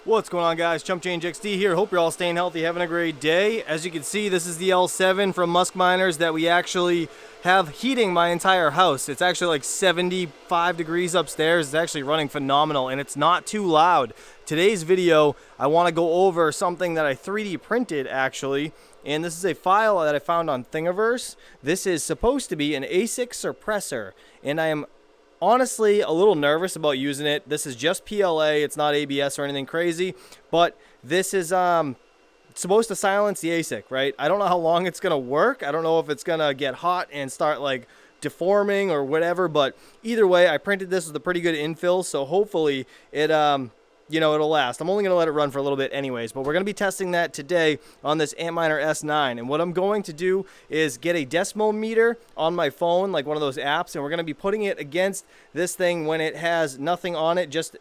What's going on, guys? Chump Change XD here. Hope you're all staying healthy, having a great day. As you can see, this is the L7 from MUSK Miners that we actually have heating my entire house. It's actually like 75 degrees upstairs. It's actually running phenomenal, and it's not too loud. Today's video, I want to go over something that I 3D printed, actually. And this is a file that I found on Thingaverse. This is supposed to be an ASICS suppressor, and I am honestly a little nervous about using it. This is just PLA, it's not ABS or anything crazy, but this is supposed to silence the ASIC, right? I don't know how long it's gonna work. I don't know if it's gonna get hot and start like deforming or whatever, but either way, I printed this with a pretty good infill, so hopefully it it'll last. I'm only going to let it run for a little bit anyways, but we're going to be testing that today on this Antminer S9. And what I'm going to do is get a decimal meter on my phone, like one of those apps, and we're going to be putting it against this thing when it has nothing on it, just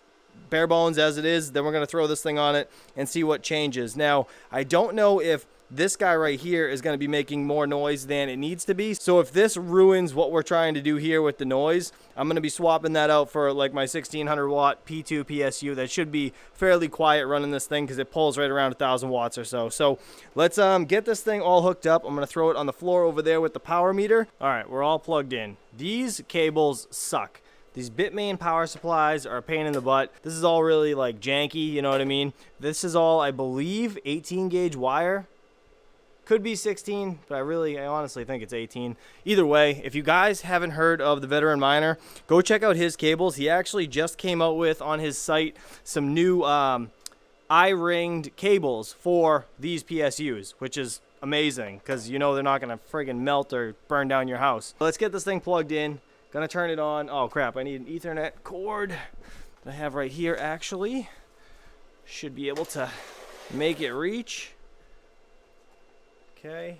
bare bones as it is. Then we're going to throw this thing on it and see what changes. Now, I don't know if this guy right here is going to be making more noise than it needs to be. So if this ruins what we're trying to do here with the noise, I'm going to be swapping that out for like my 1600 watt P2 PSU. That should be fairly quiet running this thing because it pulls right around 1000 watts or so. So let's get this thing all hooked up. I'm going to throw it on the floor over there with the power meter. All right, we're all plugged in. These cables suck. These Bitmain power supplies are a pain in the butt. This is all really like janky, you know what I mean? This is all, I believe, 18 gauge wire. Could be 16, but I honestly think it's 18. Either way, if you guys haven't heard of the Veteran Miner, go check out his cables. He actually just came out with, on his site, some new eye-ringed cables for these PSUs, which is amazing, because you know they're not going to friggin' melt or burn down your house. Let's get this thing plugged in. Gonna turn it on. Oh, crap, I need an Ethernet cord that I have right here, actually. Should be able to make it reach. Okay,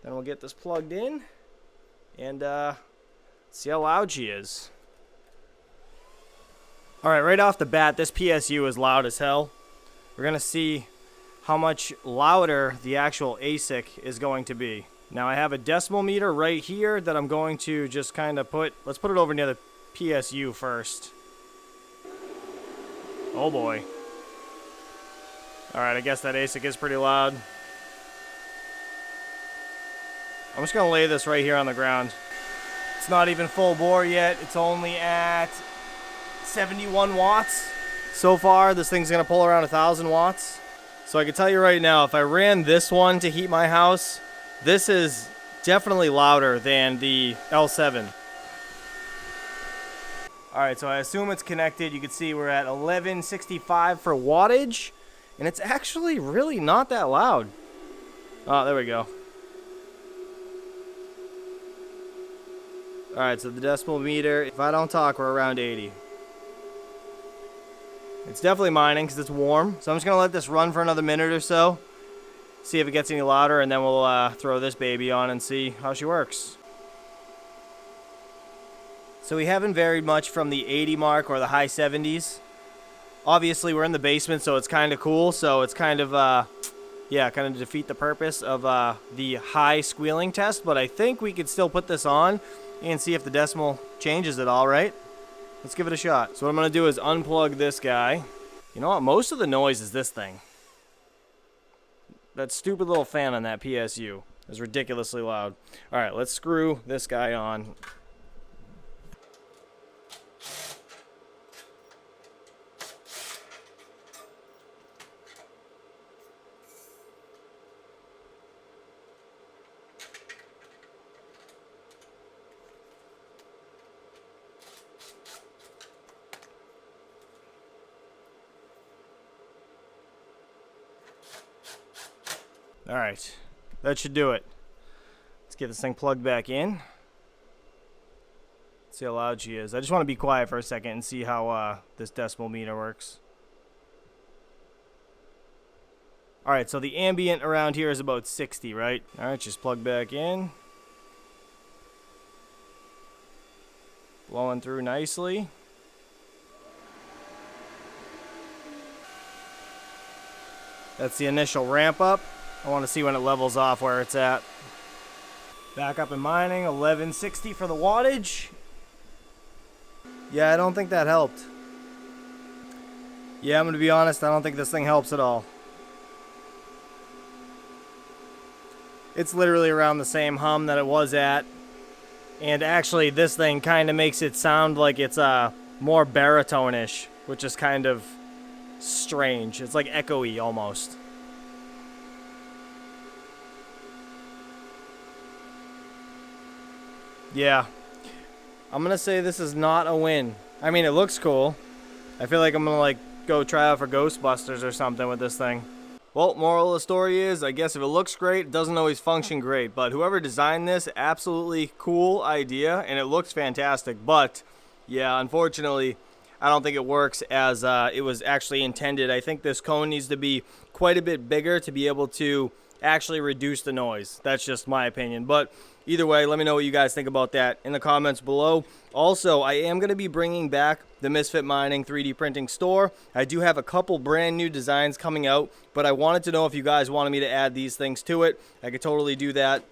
then we'll get this plugged in and see how loud she is. Alright, right off the bat, this PSU is loud as hell. We're going to see how much louder the actual ASIC is going to be. Now I have a decimal meter right here that I'm going to just kind of let's put it over near the PSU first. Oh boy. Alright, I guess that ASIC is pretty loud. I'm just going to lay this right here on the ground. It's not even full bore yet. It's only at 71 watts. So far, this thing's going to pull around 1000 watts. So I can tell you right now, if I ran this one to heat my house, this is definitely louder than the L7. Alright, so I assume it's connected. You can see we're at 1165 for wattage. And it's actually really not that loud. Oh, there we go. Alright, so the decimal meter, if I don't talk, we're around 80. It's definitely mining because it's warm. So I'm just going to let this run for another minute or so. See if it gets any louder, and then we'll throw this baby on and see how she works. So we haven't varied much from the 80 mark or the high 70s. Obviously, we're in the basement, so it's kind of cool. So it's kind of, kind of defeat the purpose of the high squealing test. But I think we could still put this on and see if the decimal changes at all, right? Let's give it a shot. So what I'm going to do is unplug this guy. You know what? Most of the noise is this thing. That stupid little fan on that PSU is ridiculously loud. All right, let's screw this guy on. Alright, that should do it. Let's get this thing plugged back in. See how loud she is. I just want to be quiet for a second and see how this decimal meter works. Alright, so the ambient around here is about 60, right? Alright, just plug back in. Blowing through nicely. That's the initial ramp up. I want to see when it levels off where it's at. Back up in mining, 1160 for the wattage. Yeah, I don't think that helped. Yeah, I'm gonna be honest, I don't think this thing helps at all. It's literally around the same hum that it was at. And actually, this thing kind of makes it sound like it's more baritone-ish, which is kind of strange. It's like echoey almost. Yeah. I'm gonna say this is not a win. I mean, it looks cool. I feel like I'm gonna like go try out for Ghostbusters or something with this thing. Well, moral of the story is, I guess if it looks great, it doesn't always function great. But whoever designed this, absolutely cool idea, and it looks fantastic. But, yeah, unfortunately, I don't think it works as it was actually intended. I think this cone needs to be quite a bit bigger to be able to actually reduce the noise. That's just my opinion. But either way, let me know what you guys think about that in the comments below. Also, I am going to be bringing back the Misfit Mining 3D printing store. I do have a couple brand new designs coming out, but I wanted to know if you guys wanted me to add these things to it. I could totally do that.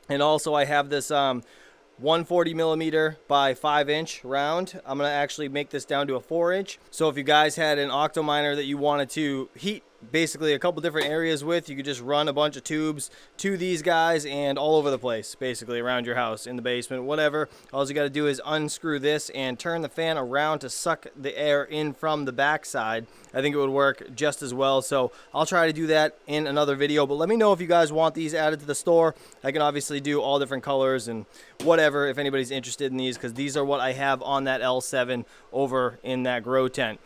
And also, I have this 140 millimeter by 5 inch round. I'm going to actually make this down to a 4 inch. So if you guys had an OCTOMINER that you wanted to heat basically a couple different areas with, you could just run a bunch of tubes to these guys and all over the place, basically around your house, in the basement, whatever. All you got to do is unscrew this and turn the fan around to suck the air in from the back side. I think it would work just as well, so I'll try to do that in another video. But let me know if you guys want these added to the store. I can obviously do all different colors and whatever if anybody's interested in these, because these are what I have on that L7 over in that grow tent.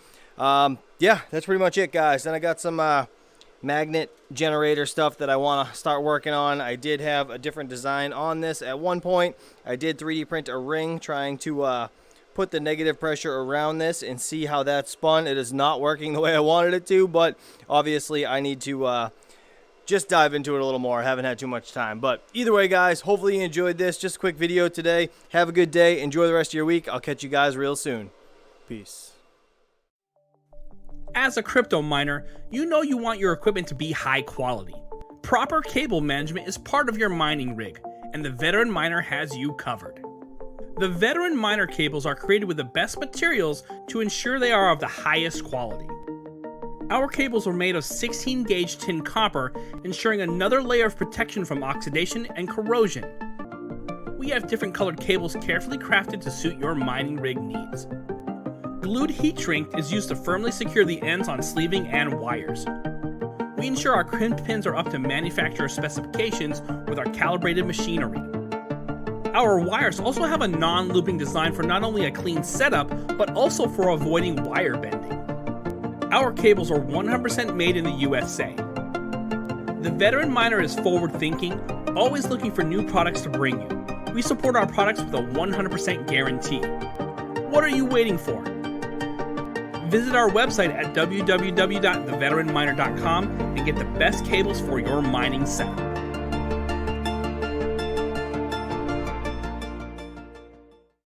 Yeah, that's pretty much it, guys. Then I got some magnet generator stuff that I want to start working on. I did have a different design on this at one point. I did 3D print a ring trying to put the negative pressure around this and see how that spun. It is not working the way I wanted it to, but obviously I need to just dive into it a little more. I haven't had too much time. But either way, guys, hopefully you enjoyed this. Just a quick video today. Have a good day. Enjoy the rest of your week. I'll catch you guys real soon. Peace. As a crypto miner, you know you want your equipment to be high quality. Proper cable management is part of your mining rig, and the Veteran Miner has you covered. The Veteran Miner cables are created with the best materials to ensure they are of the highest quality. Our cables are made of 16 gauge tin copper, ensuring another layer of protection from oxidation and corrosion. We have different colored cables carefully crafted to suit your mining rig needs. Glued heat shrink is used to firmly secure the ends on sleeving and wires. We ensure our crimped pins are up to manufacturer specifications with our calibrated machinery. Our wires also have a non-looping design for not only a clean setup, but also for avoiding wire bending. Our cables are 100% made in the USA. The Veteran Miner is forward-thinking, always looking for new products to bring you. We support our products with a 100% guarantee. What are you waiting for? Visit our website at www.theveteranminer.com and get the best cables for your mining setup.